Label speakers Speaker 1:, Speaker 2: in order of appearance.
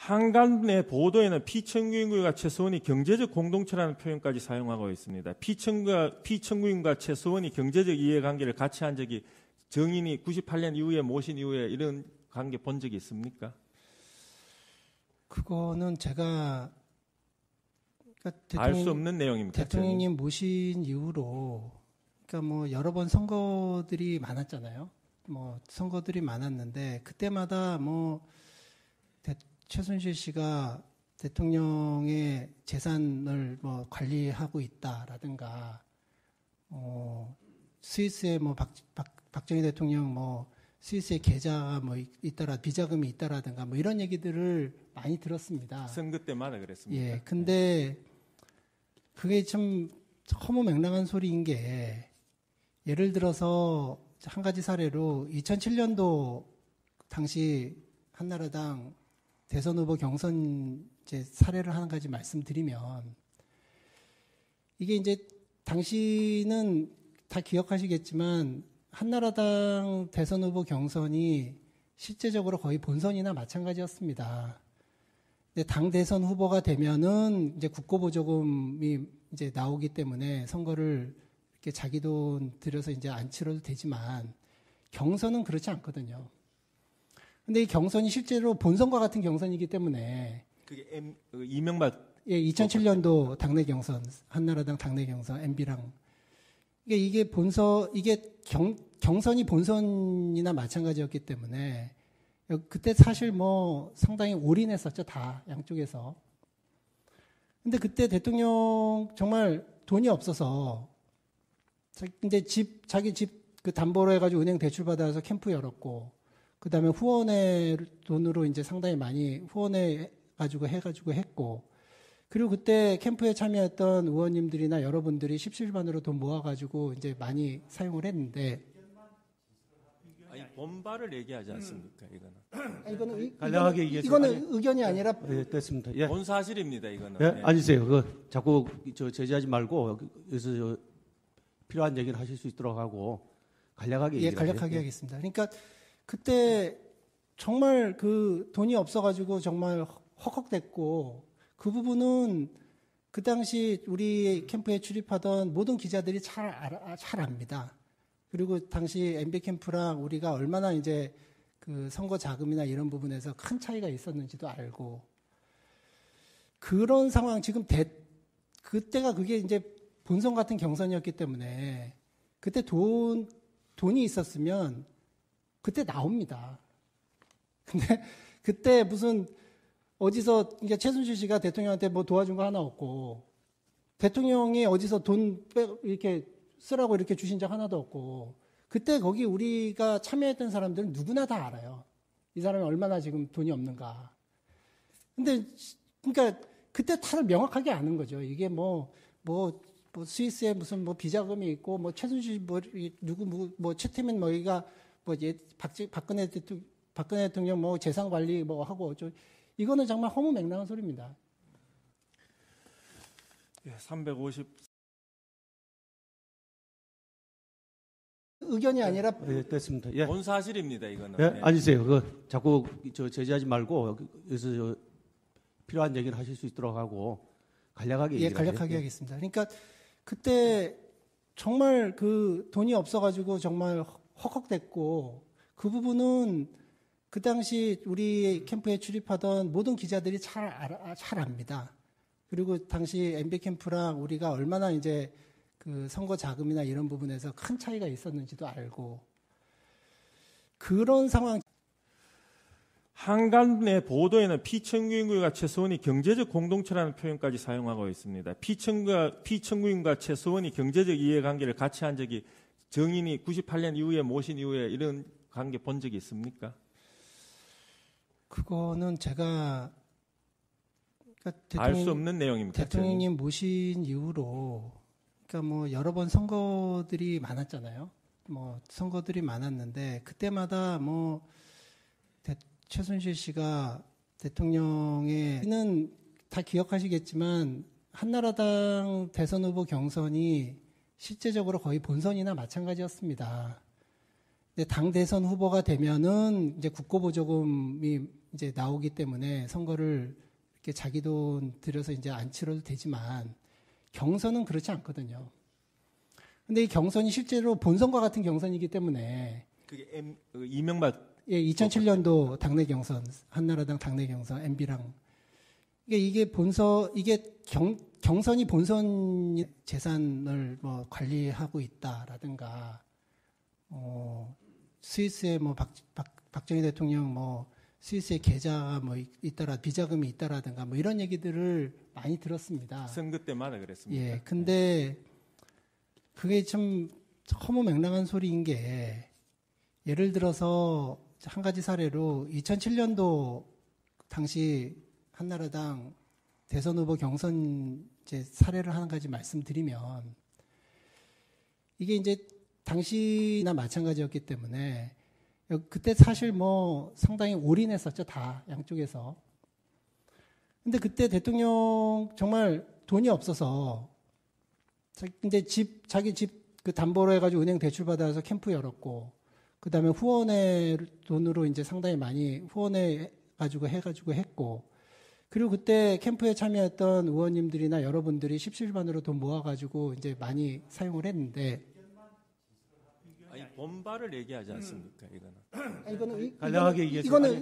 Speaker 1: 한간의 보도에는 피청구인과 최소원이 경제적 공동체라는 표현까지 사용하고 있습니다. 피청구인과 최소원이 경제적 이해관계를 같이 한 적이 정인이 98년 이후에 모신 이후에 이런 관계 본 적이 있습니까?
Speaker 2: 그거는 제가 그러니까
Speaker 1: 알 수 없는 내용입니다.
Speaker 2: 대통령님 모신 이후로 그러니까 뭐 여러 번 선거들이 많았잖아요. 뭐 선거들이 많았는데 그때마다 뭐 최순실 씨가 대통령의 재산을 뭐 관리하고 있다라든가, 스위스에 뭐 박정희 대통령 뭐 스위스에 계좌가 뭐 있다라 비자금이 있다라든가 뭐 이런 얘기들을 많이 들었습니다.
Speaker 1: 선거 때마다 그랬습니다.
Speaker 2: 예, 근데 그게 참 허무맹랑한 소리인 게 예를 들어서 한 가지 사례로 2007년도 당시 한나라당 대선 후보 경선 이제 사례를 한 가지 말씀드리면 이게 이제 당시는 다 기억하시겠지만 한나라당 대선 후보 경선이 실제적으로 거의 본선이나 마찬가지였습니다. 근데 당 대선 후보가 되면은 이제 국고보조금이 이제 나오기 때문에 선거를 이렇게 자기 돈 들여서 이제 안 치러도 되지만 경선은 그렇지 않거든요. 근데 이 경선이 실제로 본선과 같은 경선이기 때문에
Speaker 1: 그게 이명박
Speaker 2: 2007년도 당내 경선, 한나라당 당내 경선, MB랑 이게 경선이 본선이나 마찬가지였기 때문에 그때 사실 뭐 상당히 올인했었죠, 다 양쪽에서. 근데 그때 대통령 정말 돈이 없어서 이제 자기 집 그 담보로 해가지고 은행 대출 받아서 캠프 열었고, 그 다음에 후원의 돈으로 이제 상당히 많이 후원해가지고 했고, 그리고 그때 캠프에 참여했던 의원님들이나 여러분들이 십시일반으로 돈 모아가지고 이제 많이 사용을 했는데.
Speaker 1: 아니, 본바를 얘기하지 않습니까,
Speaker 2: 이거는?
Speaker 3: 간략하게
Speaker 2: 이거는 의견이 아니라.
Speaker 3: 예, 됐습니다. 예.
Speaker 1: 본 사실입니다, 이거는.
Speaker 3: 예, 앉으세요. 자꾸 제지하지 말고, 여기서 필요한 얘기를 하실 수 있도록 하고, 간략하게
Speaker 2: 예, 간략하게 하겠습니다. 그러니까 그때 정말 그 돈이 없어가지고 정말 헉헉댔고, 그 부분은 그 당시 우리 캠프에 출입하던 모든 기자들이 잘 압니다. 그리고 당시 MB 캠프랑 우리가 얼마나 이제 그 선거 자금이나 이런 부분에서 큰 차이가 있었는지도 알고, 그런 상황 지금 그때가 그게 이제 본선 같은 경선이었기 때문에 그때 돈이 있었으면 그때 나옵니다. 근데 그때 무슨 어디서 이게 최순실 씨가 대통령한테 뭐 도와준 거 하나 없고, 대통령이 어디서 돈 이렇게 쓰라고 이렇게 주신 적 하나도 없고, 그때 거기 우리가 참여했던 사람들은 누구나 다 알아요. 이 사람이 얼마나 지금 돈이 없는가. 근데 그러니까 그때 다들 명확하게 아는 거죠. 이게 뭐 스위스에 무슨 뭐 비자금이 있고, 뭐 최순실 뭐 최태민 뭐이가 박근혜 대통령 뭐 재산 관리 뭐 하고 이거는 정말 허무맹랑한 소리입니다.
Speaker 1: 예, 350.
Speaker 2: 의견이 아니라.
Speaker 3: 예, 됐습니다. 예.
Speaker 1: 본 사실입니다, 이거는.
Speaker 3: 예, 앉으세요. 자꾸 제지하지 말고, 여기서 필요한 얘기를 하실 수 있도록 하고, 간략하게
Speaker 2: 예, 간략하게 하겠습니다. 그러니까 그때 정말 그 돈이 없어가지고 정말 헉헉댔고, 그 부분은 그 당시 우리 캠프에 출입하던 모든 기자들이 잘 압니다. 그리고 당시 MB 캠프랑 우리가 얼마나 이제 그 선거 자금이나 이런 부분에서 큰 차이가 있었는지도 알고, 그런 상황.
Speaker 1: 한간의 보도에는 피청구인과 최소원이 경제적 공동체라는 표현까지 사용하고 있습니다. 피청구인과 최소원이 경제적 이해관계를 같이 한 적이 정인이 98년 이후에 모신 이후에 이런 관계 본 적이 있습니까?
Speaker 2: 그거는 제가
Speaker 1: 알 수 없는 내용입니다.
Speaker 2: 대통령님 모신 이후로 그러니까 뭐 여러 번 선거들이 많았잖아요. 뭐 선거들이 많았는데 그때마다 뭐 최순실 씨가 대통령의는 다 기억하시겠지만 한나라당 대선 후보 경선이 실제적으로 거의 본선이나 마찬가지였습니다. 근데 당 대선 후보가 되면은 이제 국고보조금이 이제 나오기 때문에 선거를 이렇게 자기 돈 들여서 이제 안 치러도 되지만 경선은 그렇지 않거든요. 근데 이 경선이 실제로 본선과 같은 경선이기 때문에
Speaker 1: 그게 이명박
Speaker 2: 2007년도 당내 경선, 한나라당 당내 경선, MB랑 이게 경선이 본선 재산을 뭐 관리하고 있다라든가, 스위스에 뭐 박정희 대통령 뭐 스위스에 계좌가 뭐 있다라 비자금이 있다라든가 뭐 이런 얘기들을 많이 들었습니다.
Speaker 1: 선거 때마다 그랬습니다.
Speaker 2: 예, 근데 그게 좀 허무맹랑한 소리인 게 예를 들어서 한 가지 사례로 2007년도 당시 한나라당 대선 후보 경선 이제 사례를 한 가지 말씀드리면 이게 이제 당시나 마찬가지였기 때문에 그때 사실 뭐 상당히 올인했었죠, 다 양쪽에서. 근데 그때 대통령 정말 돈이 없어서 근데 자기 집 그 담보로 해가지고 은행 대출 받아서 캠프 열었고, 그 다음에 후원의 돈으로 이제 상당히 많이 후원해가지고 했고, 그리고 그때 캠프에 참여했던 의원님들이나 여러분들이 십시일반으로 돈 모아가지고 이제 많이 사용을 했는데.
Speaker 1: 아니, 본바를 얘기하지 않습니까, 이거는?
Speaker 3: 간략하게 얘기해서
Speaker 2: 이거는